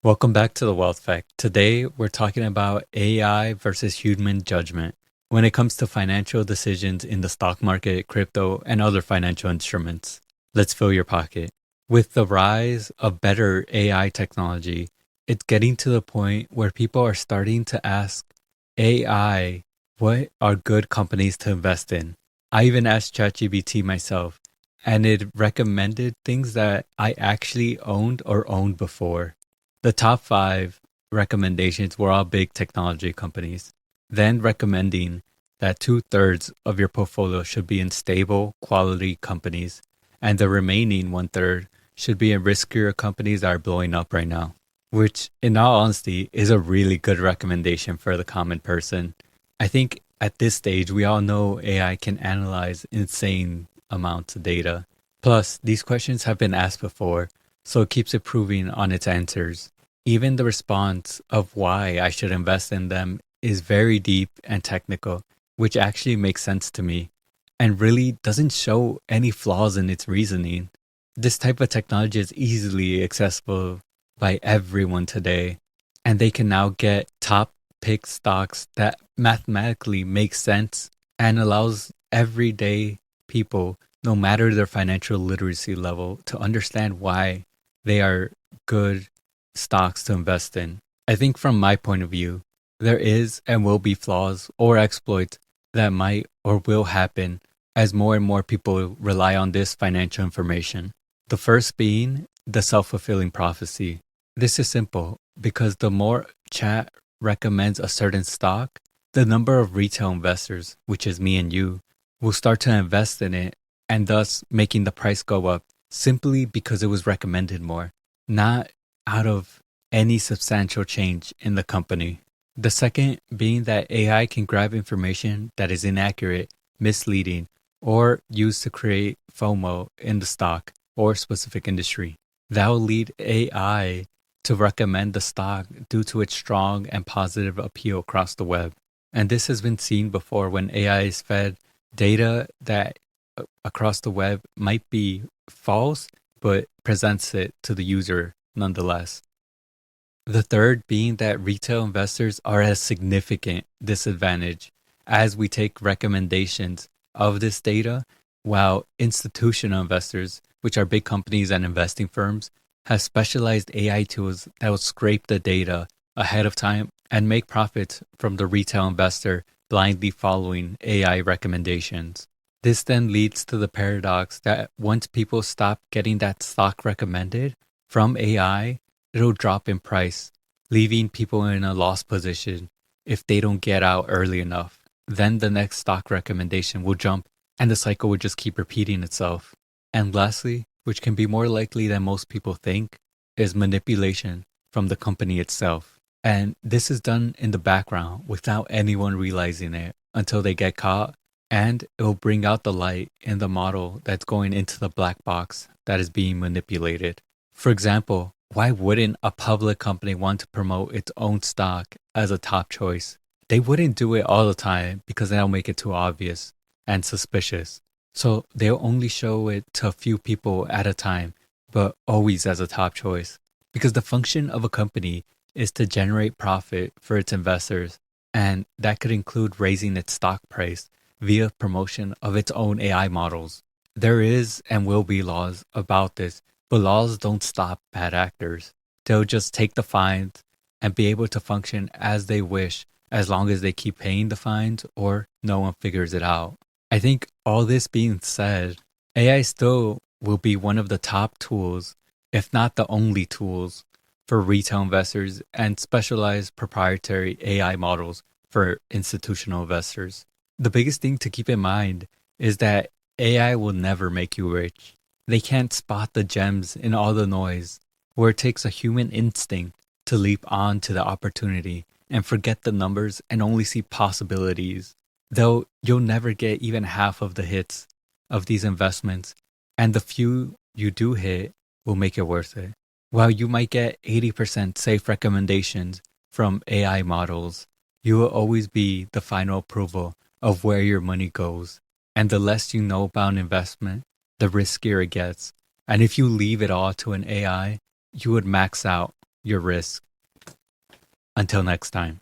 Welcome back to the Wealth Fact. Today, we're talking about AI versus human judgment when it comes to financial decisions in the stock market, crypto, and other financial instruments. Let's fill your pocket. With the rise of better AI technology, it's getting to the point where people are starting to ask AI, what are good companies to invest in? I even asked ChatGPT myself, and it recommended things that I actually owned or owned before. The top five recommendations were all big technology companies, then recommending that two-thirds of your portfolio should be in stable, quality companies, and the remaining one-third should be in riskier companies that are blowing up right now, which, in all honesty, is a really good recommendation for the common person. I think at this stage, we all know AI can analyze insane amounts of data. Plus, these questions have been asked before, so it keeps improving on its answers. Even the response of why I should invest in them is very deep and technical, which actually makes sense to me and really doesn't show any flaws in its reasoning. This type of technology is easily accessible by everyone today, and they can now get top pick stocks that mathematically make sense and allows everyday people, no matter their financial literacy level, to understand why they are good stocks to invest in. I think from my point of view, there is and will be flaws or exploits that might or will happen as more and more people rely on this financial information. The first being the self-fulfilling prophecy. This is simple because the more chat recommends a certain stock, the number of retail investors, which is me and you, will start to invest in it and thus making the price go up simply because it was recommended more, not out of any substantial change in the company. The second being that AI can grab information that is inaccurate, misleading, or used to create FOMO in the stock or specific industry. That will lead AI to recommend the stock due to its strong and positive appeal across the web. And this has been seen before when AI is fed data that across the web might be false, but presents it to the user nonetheless. The third being that retail investors are at a significant disadvantage as we take recommendations of this data, while institutional investors, which are big companies and investing firms, have specialized AI tools that will scrape the data ahead of time and make profits from the retail investor blindly following AI recommendations. This then leads to the paradox that once people stop getting that stock recommended from AI, it'll drop in price, leaving people in a loss position if they don't get out early enough. Then the next stock recommendation will jump and the cycle will just keep repeating itself. And lastly, which can be more likely than most people think, is manipulation from the company itself. And this is done in the background without anyone realizing it until they get caught, and it will bring out the light in the model that's going into the black box that is being manipulated. For example, why wouldn't a public company want to promote its own stock as a top choice? They wouldn't do it all the time because that'll make it too obvious and suspicious. So they'll only show it to a few people at a time, but always as a top choice. Because the function of a company is to generate profit for its investors, and that could include raising its stock price via promotion of its own AI models. There is and will be laws about this, but laws don't stop bad actors. They'll just take the fines and be able to function as they wish as long as they keep paying the fines or no one figures it out. I think all this being said, AI still will be one of the top tools, if not the only tools, for retail investors and specialized proprietary AI models for institutional investors. The biggest thing to keep in mind is that AI will never make you rich. They can't spot the gems in all the noise, where it takes a human instinct to leap on to the opportunity and forget the numbers and only see possibilities. Though you'll never get even half of the hits of these investments, and the few you do hit will make it worth it. While you might get 80% safe recommendations from AI models, you will always be the final approval of where your money goes. And the less you know about investment, the riskier it gets. And if you leave it all to an AI, you would max out your risk. Until next time.